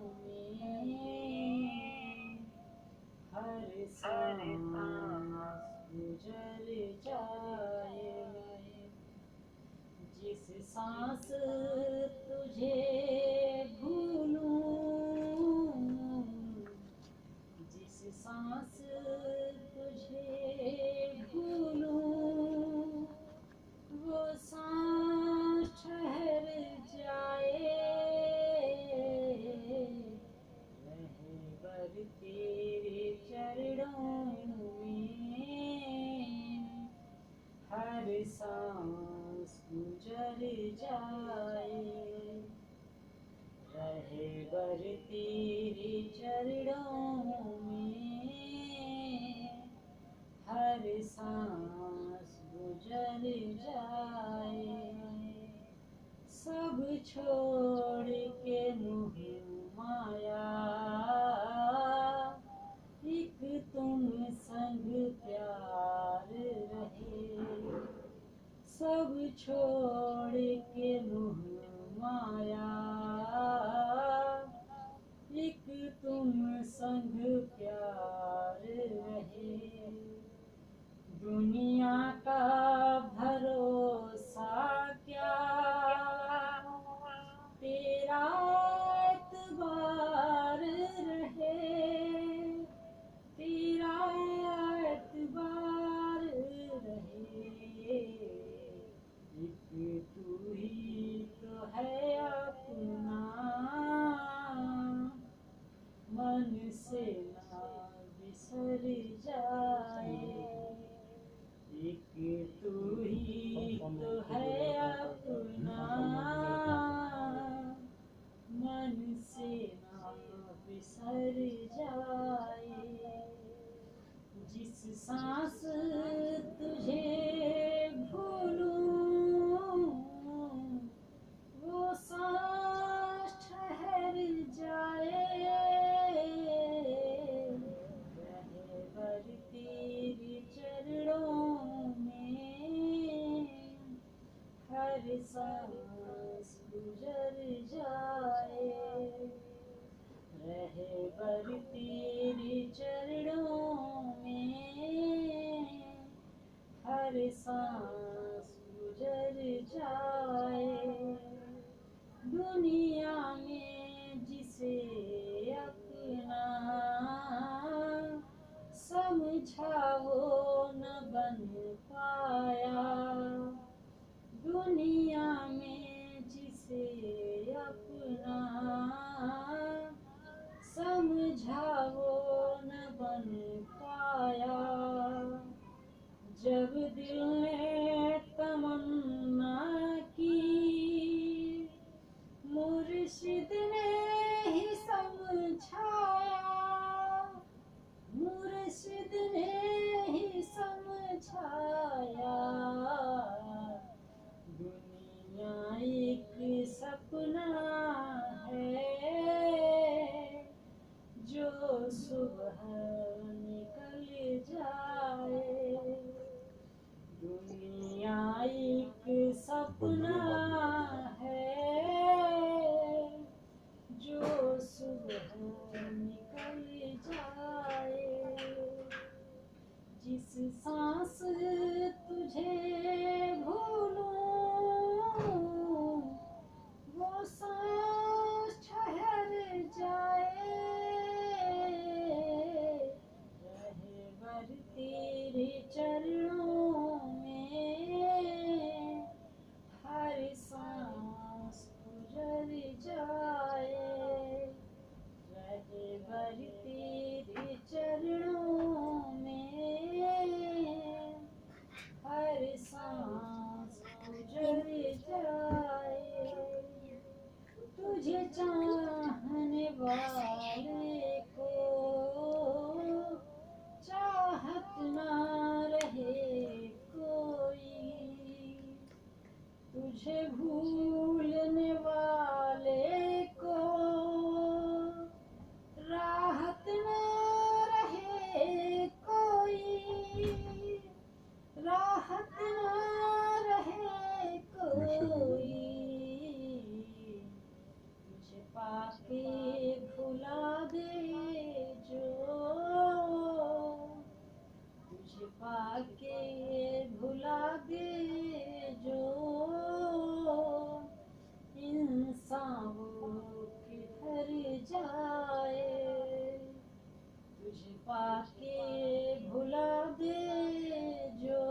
हर सांस गुजर जाए, जिस सांस तुझे भूलूं, जिस सांस तुझे भूलूं, वो सांस ठहर जाए, रहे बर तेरे चरणों में। हर सांस गुजर जाए, रहे बर तेरे चरणों में। हर सांस गुजर जाए, सब छोड़ के मोह माया, एक तुम संग प्यार रहे। सब छोड़ के मोह माया, एक तुम संग प्यार रहे। दुनिया का भरोसा क्या, तेरा एतबार रहे, तेरा एतबार रहे। एक तू ही तो है अपना, मन से ना बिसर जाए। एक तू ही तो है अपना, मन से ना बिसर जाए। जिस सांस तुझे भूलूं, वो सांस ठहर जाए, रहे बर तेरे चरणों में। हर सांस गुजर जाए, रहबर तेरे चरणों में हर सांस गुजर जाए। दुनिया में जिसे अपना समझा वो न बन पाया। दुनिया में जिसे अपना समझा वो न बन पाया। जब दिल ने तमन्ना की मुर्शिद ने ही समझाया। मुर्शिद ने ही समझाया। दुनिया एक सपना है जो सुबह निकल जाए। दुनिया एक सपना है जो सुबह निकल जाए। जिस सांस तुझे भूलूं वो सांस ठहर जाए। रहबर तेरे चरणों में हर सांस गुजर जाए। रहबर तेरे चरणों में हर सांस गुजर जाए। तुझे चाहने वाले को चाहत ना रहे कोई। तुझे भूलने वाले को राहत ना रहे कोई। राहत ना रहे कोई। तुझे पाके भुला दे जो तुझे पाके भुला दे जो इंसान वो किधर जाए। तुझे पाके भुला दे जो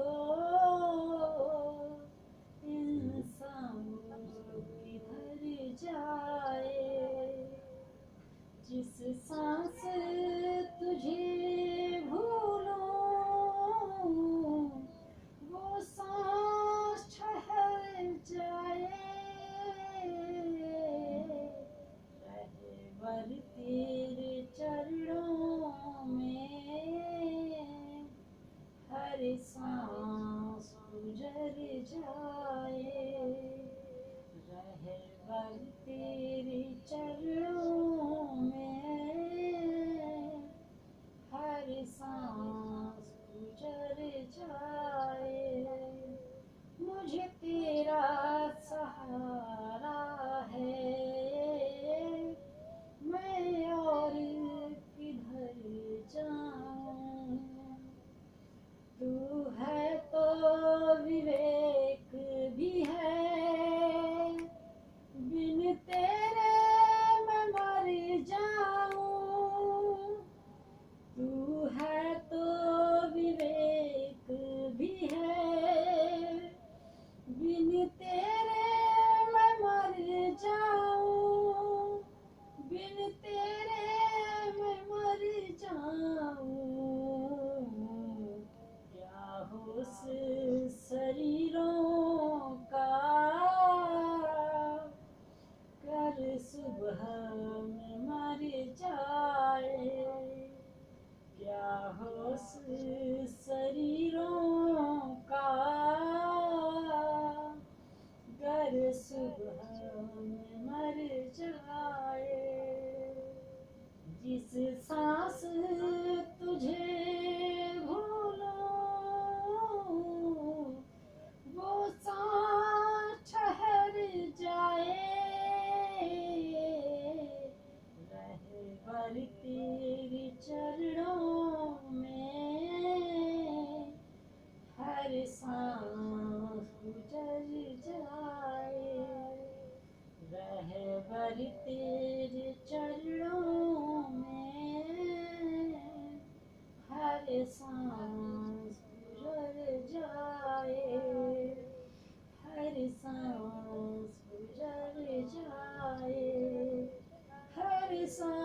इंसान वो किधर जाए। जिस सांस तुझे भूलूं वो सांस ठहर जाए। रहबर तेरे चरणों में हर सांस गुजर जाए। रहबर तेरे चरणों में तेरे चरणों में हर सांस गुजर जाए, रहबर तेरे चरणों में हर सांस गुजर जाए, हर सांस गुजर जाए, हर सांस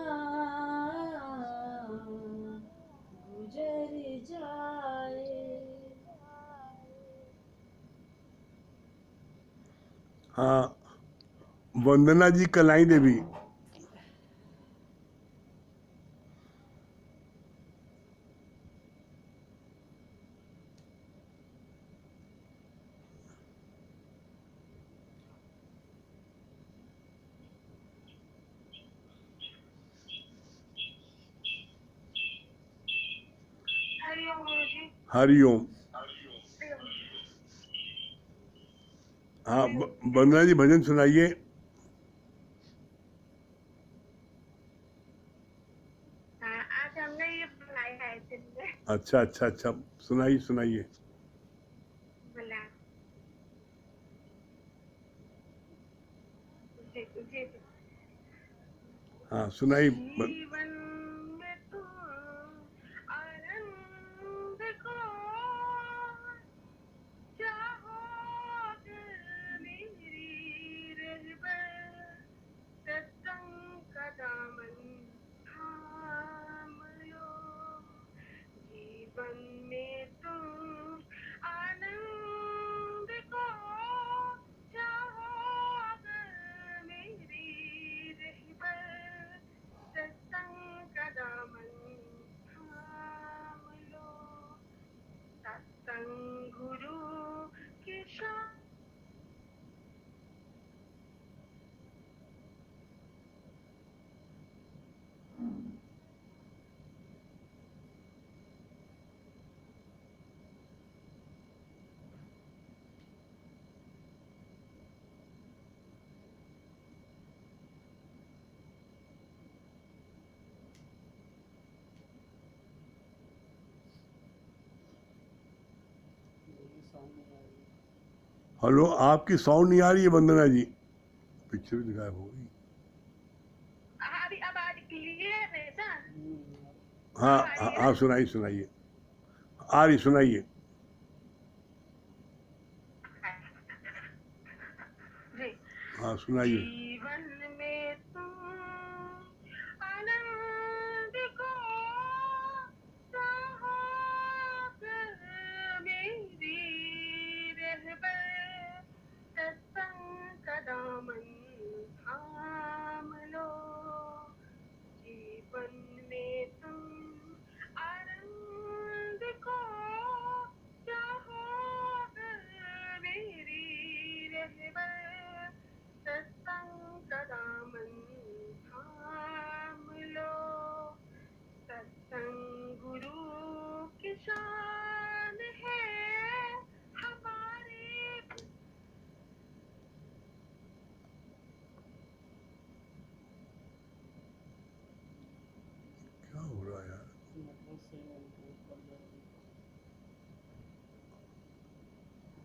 गुजर जाए। हाँ, वंदना जी कलाई देवी। हरिओम गुरुजी। हरिओम। हाँ, वंदना जी भजन सुनाइए। हाँ, आज हमने ये बनाया है दिन में। अच्छा अच्छा अच्छा, सुनाइए सुनाइए। बोला जी जी। हाँ सुनाइए। जीवन में तुम आनंद को चाहोगे, मेरी रहबर सत्संग का दामन थाम लो। जीवन में तुम आनंद को चाहोगे, मेरी रहबर सत्संग का दामन थाम लो। सत्संग गुरु की शान हेलो, आपकी साउंड नहीं आ रही है वंदना जी। पिक्चर भी दिखाया हो गई। अभी अब आज क्लियर है ना? हाँ हाँ हाँ, सुनाइए सुनाइए। आ रही, सुनाइए। जी। हाँ सुनाइए। जीवन में तुम आनंद को चाहोगे, मेरी रहबर सत्संग का दामन थाम लो। जीवन में तुम आनंद को चाहोगे, मेरी रहबर सत्संग का दामन थाम लो। सत्संग गुरु की शान है हमारे। क्या हो रहा है यार?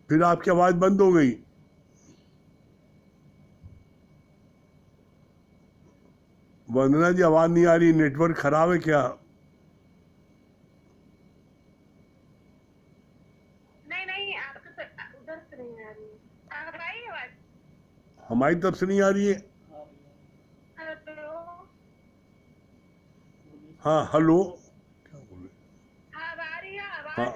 फिर आपकी आवाज बंद हो गई। वंदना जी आवाज नहीं आ रही, नेटवर्क खराब है क्या? नहीं नहीं, आपको तो उधर से नहीं आ रही है। आप आई आवाज? हमारी तरफ से नहीं आ रही है। हेलो। हाँ हेलो, क्या बोले? हाँ, अब आ रही है हाँ आवाज? हाँ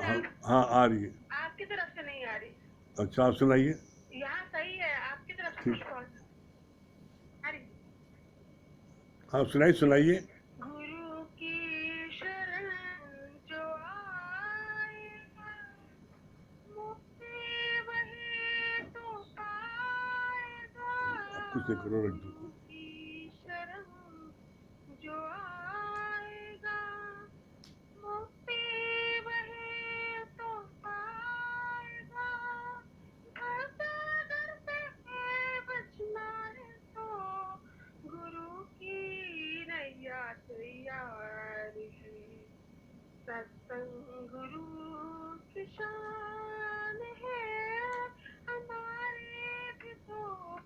हाँ, आ रही है। आपकी तरफ से नहीं आ रही। अच्छा, आप सुनाइए। यहाँ सही है, आपकी तरफ से ठीक। नहीं पहुंच आ रही। हाँ सुनाइए सुनाइए। गुरु की शरण जो आएगा, मुक्ति वही तो पाएगा। कुछ नहीं करो, रख दो। गुरु की शरण जो आएगा, मुक्ति वही तो पाएगा। घर पे बचना है तो गुरु की नैया तैयार सत्संग गुरु की शान है, हमारे भी तो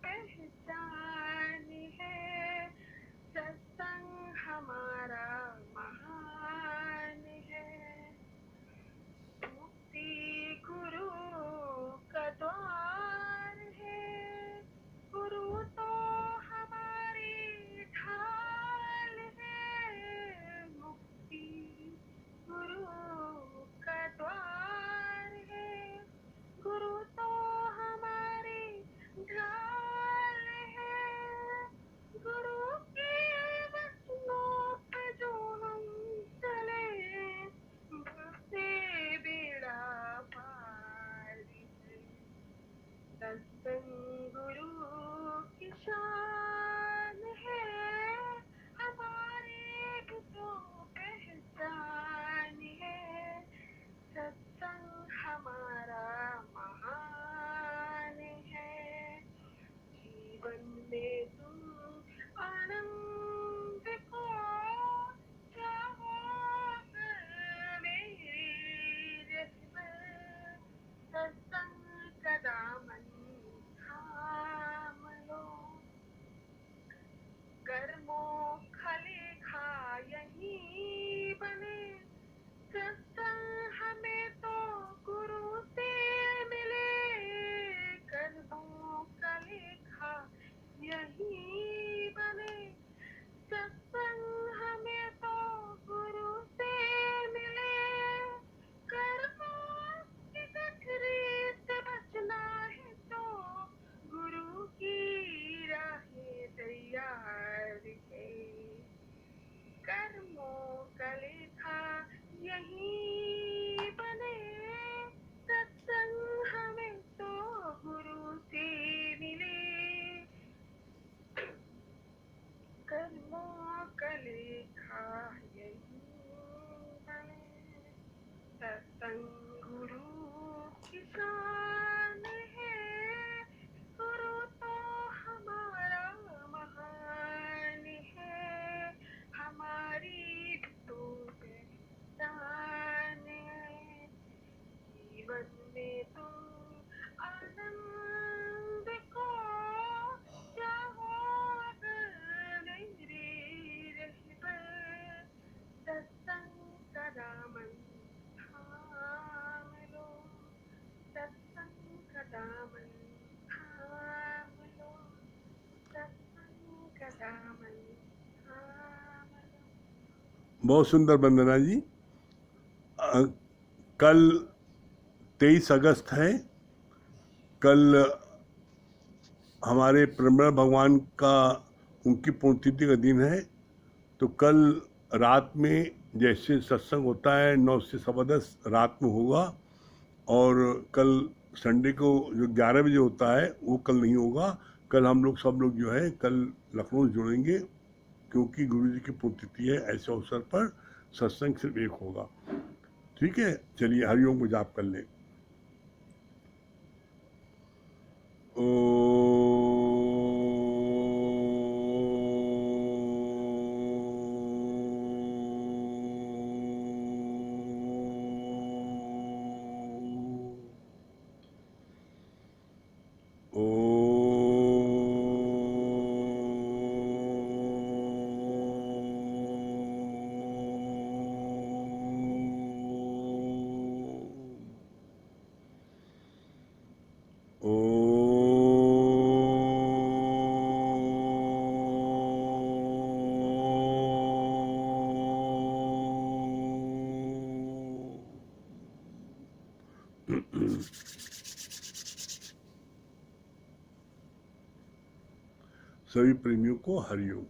पहचान है। सत्संग हमारा महान है। मुक्ति गुरु का द्वार है, गुरु तो हमारी ढाल है। मुक्ति गुरु का द्वार है, गुरु तो हमारी ढाल है। गुरु के वचनों पे जो हम चले, उससे बेड़ा पार है। सत्संग गुरु की शान है, हमारे भी तो पहचान है। सत्संग हमारा महान है। जीवन में तुम आनंद को चाहो, मेरी रहमत सत्संग का दामन थाम लो। कर्मों खलेखा यहीं बने, सत्संग हमें तो गुरु से मिले। कर्मों का लेखा यहीं बने, सत्संग हमें तो गुरु से मिले। कर्मों की गठरी से बचना है तो गुरु की राहें तैयार है। कर्मों का लेखा यहीं बने, सत्संग हमें तो गुरु से मिले। कर्मों का लेखा यहीं बने, सत्संग गुरु की शान है। गुरु तो हमारा महान है, हमारी भी तो पहचान है। जीवन में तुम आनंद को चाहो, मेरी रहमत सत्संग का दामन थाम लो। सत्संग का दामन थाम लो। सत्संग का दामन थाम लो। बहुत सुंदर वंदना जी। कल 23 अगस्त है। कल हमारे प्रेमर भगवान का उनकी पुण्यतिथि का दिन है। तो कल रात में जैसे सत्संग होता है 9 से 10:15 रात में होगा, और कल संडे को जो 11 बजे होता है वो कल नहीं होगा। कल हम लोग सब लोग जो है कल लखनऊ जुड़ेंगे, क्योंकि गुरु जी की पुण्यतिथि है। ऐसे अवसर पर सत्संग सिर्फ एक होगा। ठीक है, चलिए हरिओम को जाप कर लें। सभी प्रेमियों को हरिओम।